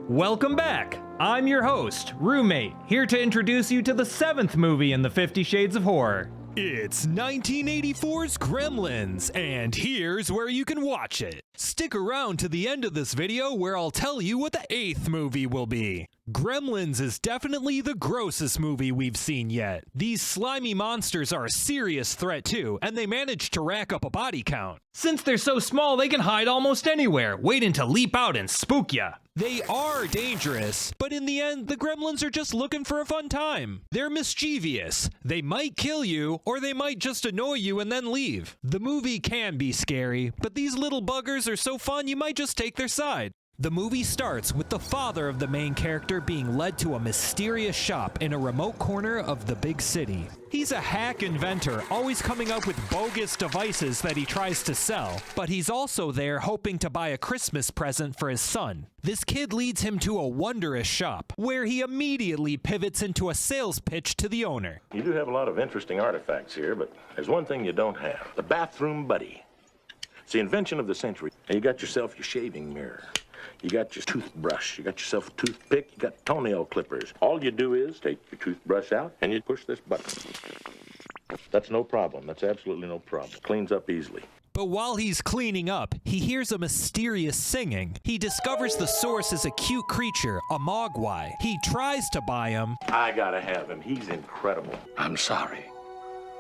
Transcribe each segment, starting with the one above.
Welcome back! I'm your host, Roommate, here to introduce you to the 7th movie in the 50 Shades of Horror. It's 1984's Gremlins, and here's where you can watch it. Stick around to the end of this video where I'll tell you what the 8th movie will be. Gremlins is definitely the grossest movie we've seen yet. These slimy monsters are a serious threat too, and they manage to rack up a body count. Since they're so small, they can hide almost anywhere, waiting to leap out and spook ya. They are dangerous, but in the end, the Gremlins are just looking for a fun time. They're mischievous. They might kill you, or they might just annoy you and then leave. The movie can be scary, but these little buggers are so fun you might just take their side. The movie starts with the father of the main character being led to a mysterious shop in a remote corner of the big city. He's a hack inventor, always coming up with bogus devices that he tries to sell, but he's also there hoping to buy a Christmas present for his son. This kid leads him to a wondrous shop, where he immediately pivots into a sales pitch to the owner. You do have a lot of interesting artifacts here, but there's one thing you don't have: the bathroom buddy. It's the invention of the century. And you got yourself your shaving mirror. You got your toothbrush, you got yourself a toothpick, you got toenail clippers. All you do is take your toothbrush out and you push this button. That's no problem. That's absolutely no problem. Cleans up easily. But while he's cleaning up, he hears a mysterious singing. He discovers the source is a cute creature, a mogwai. He tries to buy him. I gotta have him. He's incredible. I'm sorry.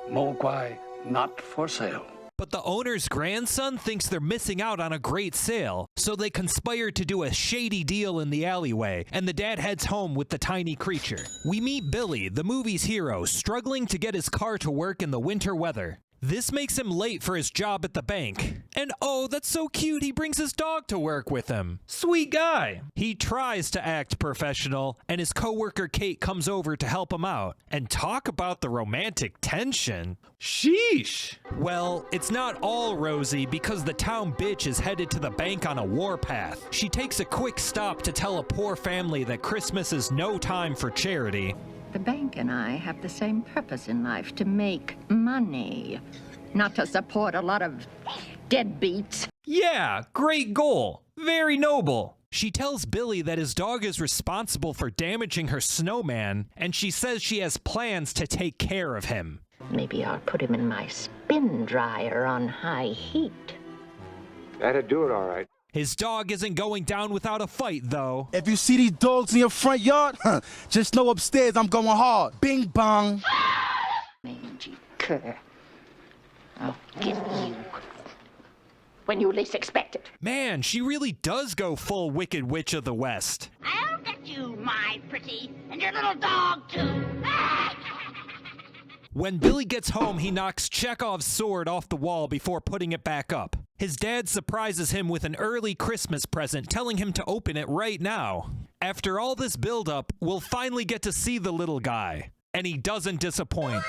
Mogwai not for sale. But the owner's grandson thinks they're missing out on a great sale, so they conspire to do a shady deal in the alleyway, and the dad heads home with the tiny creature. We meet Billy, the movie's hero, struggling to get his car to work in the winter weather. This makes him late for his job at the bank. And oh, that's so cute, he brings his dog to work with him. Sweet guy. He tries to act professional, and his coworker Kate comes over to help him out. And talk about the romantic tension. Sheesh. Well, it's not all rosy because the town bitch is headed to the bank on a warpath. She takes a quick stop to tell a poor family that Christmas is no time for charity. The bank and I have the same purpose in life: to make money, not to support a lot of deadbeats. Yeah, great goal. Very noble. She tells Billy that his dog is responsible for damaging her snowman, and she says she has plans to take care of him. Maybe I'll put him in my spin dryer on high heat. That'd do it all right. His dog isn't going down without a fight, though. If you see these dogs in your front yard, just know upstairs I'm going hard. Bing bong. Mangy cur. I'll get you when you least expect it. Man, she really does go full Wicked Witch of the West. I'll get you, my pretty, and your little dog, too. When Billy gets home, he knocks Chekhov's sword off the wall before putting it back up. His dad surprises him with an early Christmas present, telling him to open it right now. After all this build-up, we'll finally get to see the little guy. And he doesn't disappoint.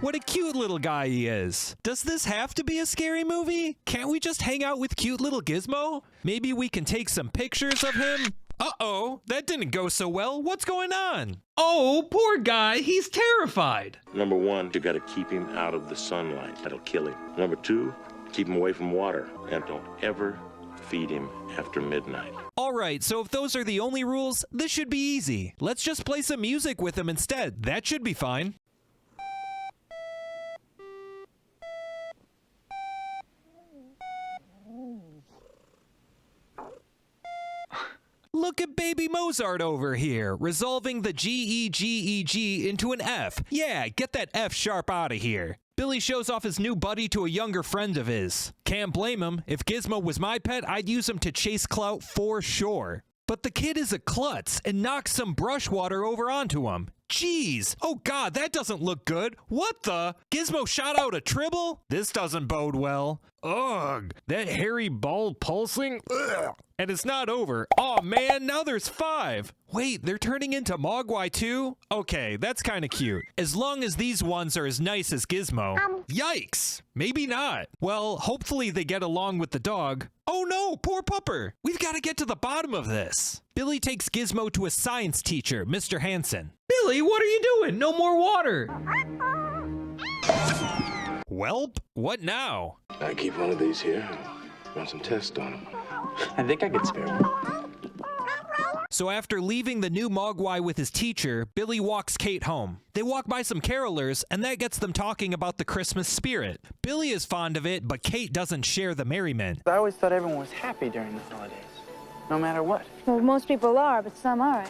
What a cute little guy he is. Does this have to be a scary movie? Can't we just hang out with cute little Gizmo? Maybe we can take some pictures of him? Uh-oh, that didn't go so well. What's going on? Oh, poor guy, he's terrified. Number one, you gotta keep him out of the sunlight. That'll kill him. Number two, keep him away from water. And don't ever feed him after midnight. All right, so if those are the only rules, this should be easy. Let's just play some music with him instead. That should be fine. Look at baby Mozart over here, resolving the G-E-G-E-G into an F. Yeah, get that F sharp out of here. Billy shows off his new buddy to a younger friend of his. Can't blame him. If Gizmo was my pet, I'd use him to chase clout for sure. But the kid is a klutz and knocks some brush water over onto him. Jeez! Oh god, that doesn't look good. What the? Gizmo shot out a tribble? This doesn't bode well. Ugh! That hairy ball pulsing? Ugh! And it's not over. Oh man, now there's 5! Wait, they're turning into Mogwai too? Okay, that's kinda cute. As long as these ones are as nice as Gizmo. Yikes! Maybe not. Well, hopefully they get along with the dog. Oh no, poor pupper! We've gotta get to the bottom of this. Billy takes Gizmo to a science teacher, Mr. Hansen. Billy, what are you doing? No more water. Welp, what now? I keep one of these here. Run some tests on him. I think I could spare one. So after leaving the new Mogwai with his teacher, Billy walks Kate home. They walk by some carolers, and that gets them talking about the Christmas spirit. Billy is fond of it, but Kate doesn't share the merriment. I always thought everyone was happy during the holidays, no matter what. Well, most people are, but some aren't.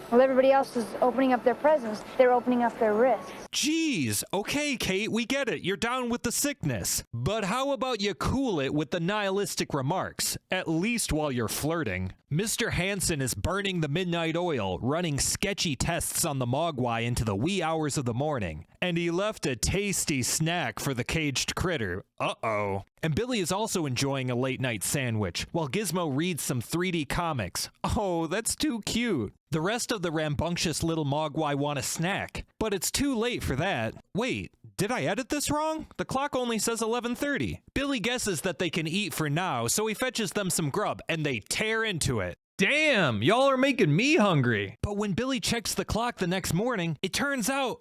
While everybody else is opening up their presents, they're opening up their wrists. Jeez, okay, Kate, we get it. You're down with the sickness. But how about you cool it with the nihilistic remarks, at least while you're flirting? Mr. Hansen is burning the midnight oil, running sketchy tests on the Mogwai into the wee hours of the morning. And he left a tasty snack for the caged critter. Uh-oh. And Billy is also enjoying a late-night sandwich, while Gizmo reads some 3D comics. Oh, that's too cute. The rest of the rambunctious little Mogwai want a snack, but it's too late for that. Wait, did I edit this wrong? The clock only says 11:30. Billy guesses that they can eat for now, so he fetches them some grub, and they tear into it. Damn, y'all are making me hungry. But when Billy checks the clock the next morning, it turns out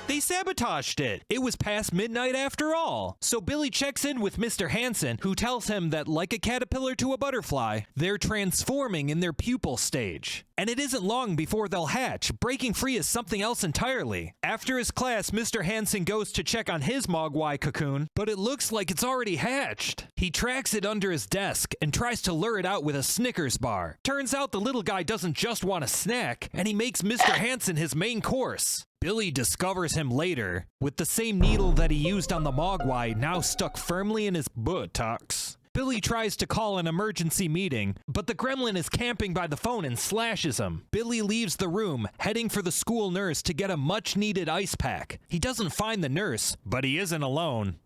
they sabotaged it. It was past midnight after all. So Billy checks in with Mr. Hansen, who tells him that like a caterpillar to a butterfly, they're transforming in their pupal stage. And it isn't long before they'll hatch, breaking free as something else entirely. After his class, Mr. Hansen goes to check on his Mogwai cocoon, but it looks like it's already hatched. He tracks it under his desk and tries to lure it out with a Snickers bar. Turns out the little guy doesn't just want a snack, and he makes Mr. Hansen his main course. Billy discovers him later, with the same needle that he used on the Mogwai now stuck firmly in his buttocks. Billy tries to call an emergency meeting, but the gremlin is camping by the phone and slashes him. Billy leaves the room, heading for the school nurse to get a much-needed ice pack. He doesn't find the nurse, but he isn't alone.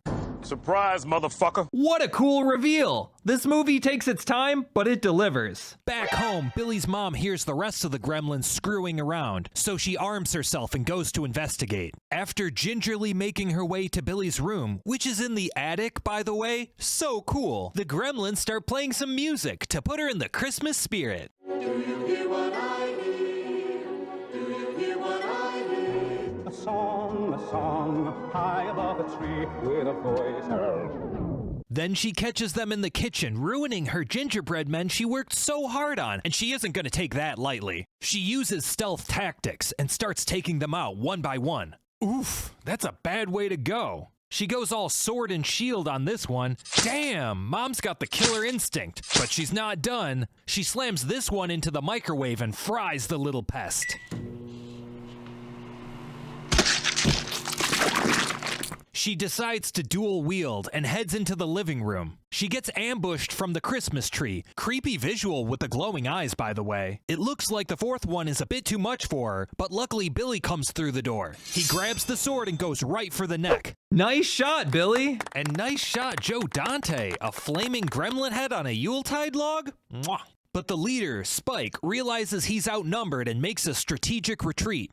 Surprise, motherfucker. What a cool reveal. This movie takes its time, but it delivers. Back home, Billy's mom hears the rest of the gremlins screwing around, so she arms herself and goes to investigate. After gingerly making her way to Billy's room, which is in the attic, by the way, so cool, the gremlins start playing some music to put her in the Christmas spirit. Do you hear what I hear? Do you hear what I hear? A song, high above a tree with a voice. Then she catches them in the kitchen, ruining her gingerbread men she worked so hard on, and she isn't going to take that lightly. She uses stealth tactics and starts taking them out one by one. Oof, that's a bad way to go. She goes all sword and shield on this one. Damn, Mom's got the killer instinct, but she's not done. She slams this one into the microwave and fries the little pest. She decides to dual wield and heads into the living room. She gets ambushed from the Christmas tree. Creepy visual with the glowing eyes, by the way. It looks like the fourth one is a bit too much for her, but luckily Billy comes through the door. He grabs the sword and goes right for the neck. Nice shot, Billy. And nice shot, Joe Dante. A flaming gremlin head on a Yuletide log? Mwah. But the leader, Spike, realizes he's outnumbered and makes a strategic retreat.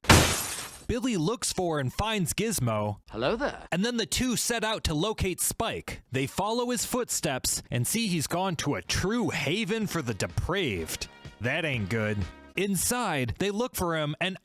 Billy looks for and finds Gizmo. Hello there. And then the two set out to locate Spike. They follow his footsteps and see he's gone to a true haven for the depraved. That ain't good. Inside, they look for him and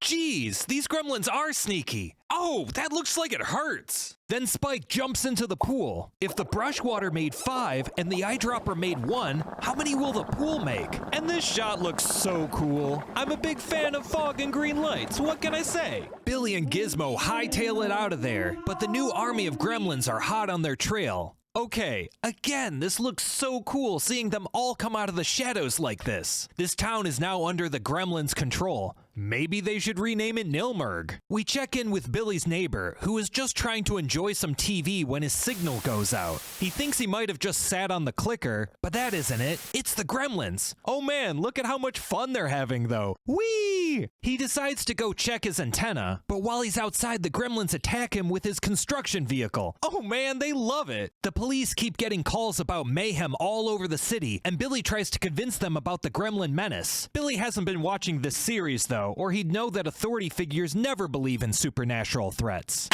geez, these gremlins are sneaky. Oh, that looks like it hurts. Then Spike jumps into the pool. If the brush water made 5 and the eyedropper made 1, how many will the pool make? And this shot looks so cool. I'm a big fan of fog and green lights, what can I say? Billy and Gizmo hightail it out of there, but the new army of gremlins are hot on their trail. Okay, again, this looks so cool seeing them all come out of the shadows like this. This town is now under the gremlins' control. Maybe they should rename it Nilmerg. We check in with Billy's neighbor, who is just trying to enjoy some TV when his signal goes out. He thinks he might have just sat on the clicker, but that isn't it. It's the gremlins. Oh man, look at how much fun they're having though. Whee! He decides to go check his antenna, but while he's outside, the gremlins attack him with his construction vehicle. Oh man, they love it. The police keep getting calls about mayhem all over the city, and Billy tries to convince them about the gremlin menace. Billy hasn't been watching this series though, or he'd know that authority figures never believe in supernatural threats.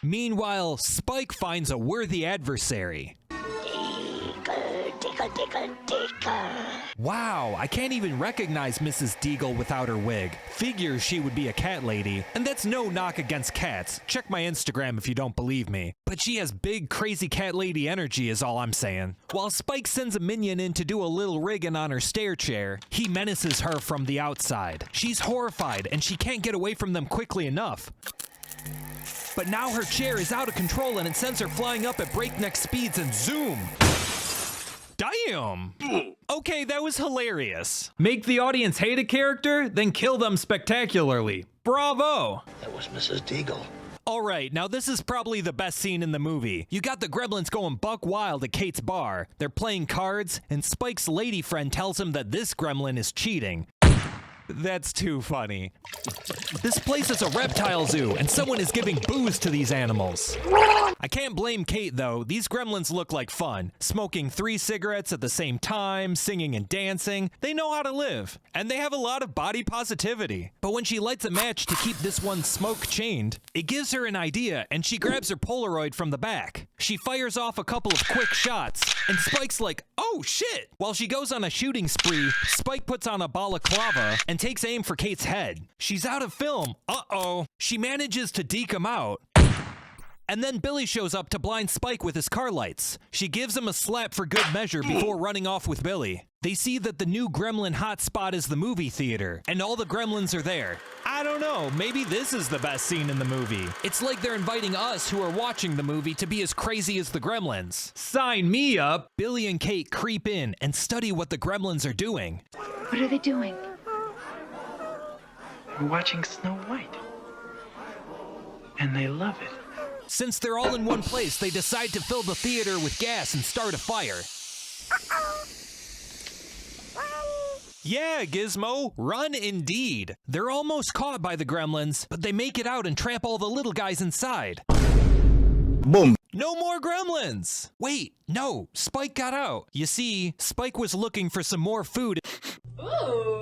Meanwhile, Spike finds a worthy adversary. Tickle, tickle, tickle, tickle. Wow, I can't even recognize Mrs. Deagle without her wig. Figures she would be a cat lady, and that's no knock against cats. Check my Instagram if you don't believe me. But she has big, crazy cat lady energy is all I'm saying. While Spike sends a minion in to do a little rigging on her stair chair, he menaces her from the outside. She's horrified, and she can't get away from them quickly enough. But now her chair is out of control and it sends her flying up at breakneck speeds and zoom. Damn! Okay, that was hilarious. Make the audience hate a character, then kill them spectacularly. Bravo! That was Mrs. Deagle. Alright, now this is probably the best scene in the movie. You got the Gremlins going buck wild at Kate's bar. They're playing cards, and Spike's lady friend tells him that this gremlin is cheating. That's too funny. This place is a reptile zoo, and someone is giving booze to these animals. I can't blame Kate, though. These gremlins look like fun. Smoking 3 cigarettes at the same time, singing and dancing. They know how to live, and they have a lot of body positivity. But when she lights a match to keep this one smoke chained, it gives her an idea, and she grabs her Polaroid from the back. She fires off a couple of quick shots, and Spike's like, oh shit! While she goes on a shooting spree, Spike puts on a balaclava and takes aim for Kate's head. She's out of film. Uh-oh. She manages to deke him out. And then Billy shows up to blind Spike with his car lights. She gives him a slap for good measure before running off with Billy. They see that the new gremlin hotspot is the movie theater, and all the gremlins are there. I don't know, maybe this is the best scene in the movie. It's like they're inviting us who are watching the movie to be as crazy as the gremlins. Sign me up! Billy and Kate creep in and study what the gremlins are doing. What are they doing? We're watching Snow White. And they love it. Since they're all in one place, they decide to fill the theater with gas and start a fire. Yeah, Gizmo, run indeed. They're almost caught by the gremlins, but they make it out and trap all the little guys inside. Boom. No more gremlins! Wait, no, Spike got out. You see, Spike was looking for some more food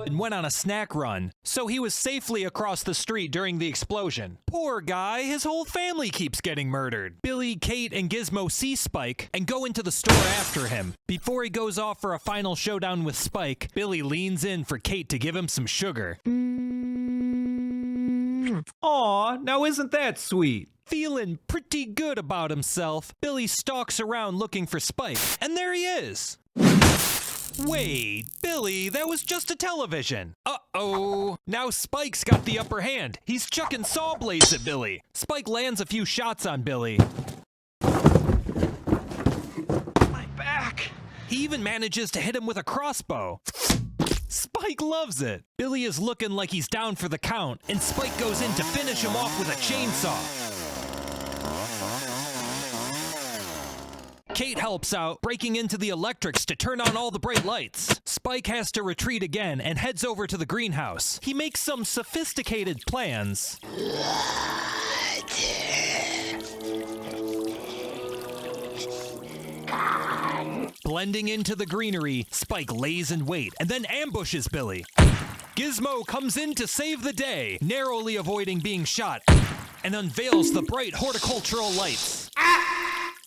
and went on a snack run, so he was safely across the street during the explosion. Poor guy, his whole family keeps getting murdered. Billy, Kate, and Gizmo see Spike and go into the store after him. Before he goes off for a final showdown with Spike, Billy leans in for Kate to give him some sugar. Aw, now isn't that sweet? Feeling pretty good about himself, Billy stalks around looking for Spike, and there he is. Wait, Billy, that was just a television. Uh-oh. Now Spike's got the upper hand. He's chucking saw blades at Billy. Spike lands a few shots on Billy. My back! He even manages to hit him with a crossbow. Spike loves it. Billy is looking like he's down for the count, and Spike goes in to finish him off with a chainsaw. Kate helps out, breaking into the electrics to turn on all the bright lights. Spike has to retreat again and heads over to the greenhouse. He makes some sophisticated plans. Blending into the greenery, Spike lays in wait and then ambushes Billy. Gizmo comes in to save the day, narrowly avoiding being shot, and unveils the bright horticultural lights.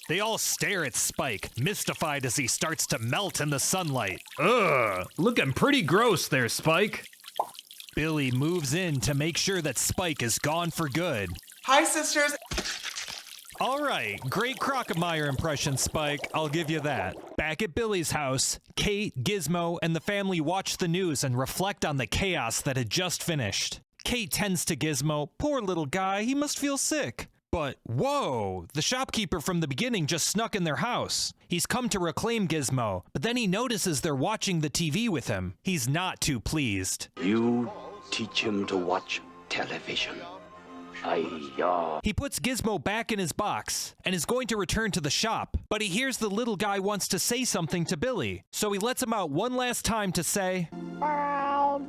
They all stare at Spike, mystified as he starts to melt in the sunlight. Ugh, looking pretty gross there, Spike. Billy moves in to make sure that Spike is gone for good. Hi, sisters. All right, great Crockemeyer impression, Spike. I'll give you that. Back at Billy's house, Kate, Gizmo, and the family watch the news and reflect on the chaos that had just finished. Kate tends to Gizmo. Poor little guy, he must feel sick. But, whoa, the shopkeeper from the beginning just snuck in their house. He's come to reclaim Gizmo, but then he notices they're watching the TV with him. He's not too pleased. You teach him to watch television. He puts Gizmo back in his box and is going to return to the shop, but he hears the little guy wants to say something to Billy, so he lets him out one last time to say, Now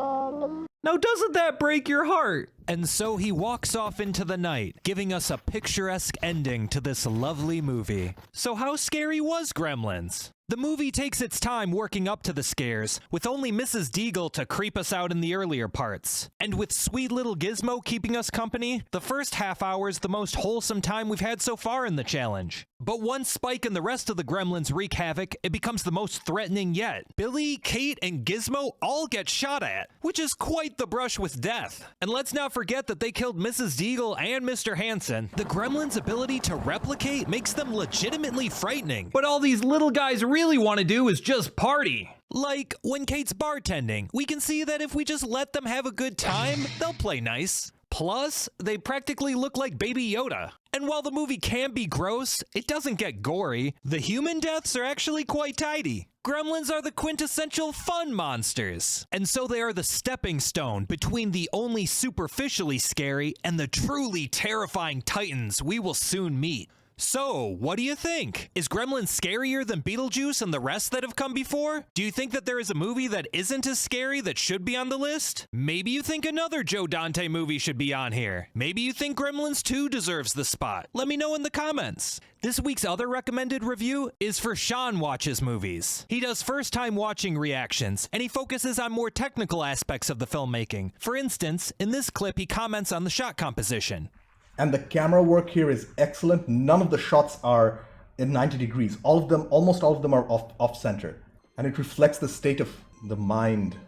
doesn't that break your heart? And so he walks off into the night, giving us a picturesque ending to this lovely movie. So how scary was Gremlins? The movie takes its time working up to the scares, with only Mrs. Deagle to creep us out in the earlier parts. And with sweet little Gizmo keeping us company, the first half hour is the most wholesome time we've had so far in the challenge. But once Spike and the rest of the Gremlins wreak havoc, it becomes the most threatening yet. Billy, Kate, and Gizmo all get shot at, which is quite the brush with death. And let's not forget that they killed Mrs. Deagle and Mr. Hansen. The Gremlins' ability to replicate makes them legitimately frightening. But all these little guys really want to do is just party. Like, when Kate's bartending, we can see that if we just let them have a good time, they'll play nice. Plus, they practically look like Baby Yoda. And while the movie can be gross, it doesn't get gory. The human deaths are actually quite tidy. Gremlins are the quintessential fun monsters. And so they are the stepping stone between the only superficially scary and the truly terrifying titans we will soon meet. So, what do you think? Is Gremlins scarier than Beetlejuice and the rest that have come before? Do you think that there is a movie that isn't as scary that should be on the list? Maybe you think another Joe Dante movie should be on here. Maybe you think Gremlins 2 deserves the spot. Let me know in the comments. This week's other recommended review is for Shan Watches Movies. He does first-time watching reactions, and he focuses on more technical aspects of the filmmaking. For instance, in this clip he comments on the shot composition. And the camera work here is excellent. None of the shots are in 90 degrees. Almost all of them are off center. And it reflects the state of the mind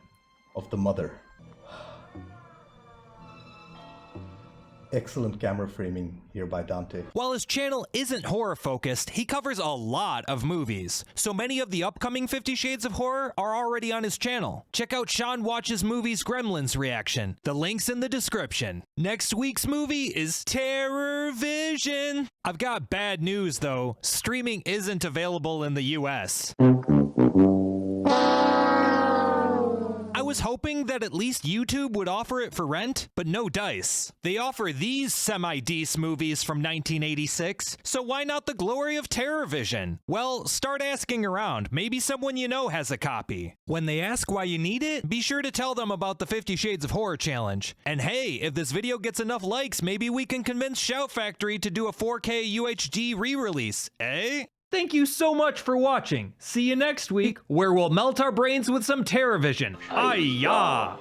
of the mother. Excellent camera framing here by Dante. While his channel isn't horror focused, he covers a lot of movies. So many of the upcoming 50 Shades of Horror are already on his channel. Check out Shan Watches Movies Gremlins reaction. The link's in the description. Next week's movie is Terror Vision. I've got bad news though. Streaming isn't available in the US. I was hoping that at least YouTube would offer it for rent, but no dice. They offer these semi-dece movies from 1986, so why not the glory of Terror Vision? Well, start asking around. Maybe someone you know has a copy. When they ask why you need it, be sure to tell them about the 50 Shades of Horror challenge. And hey, if this video gets enough likes, maybe we can convince Shout Factory to do a 4K UHD re-release, eh? Thank you so much for watching. See you next week, where we'll melt our brains with some Terror Vision. Ay-ya!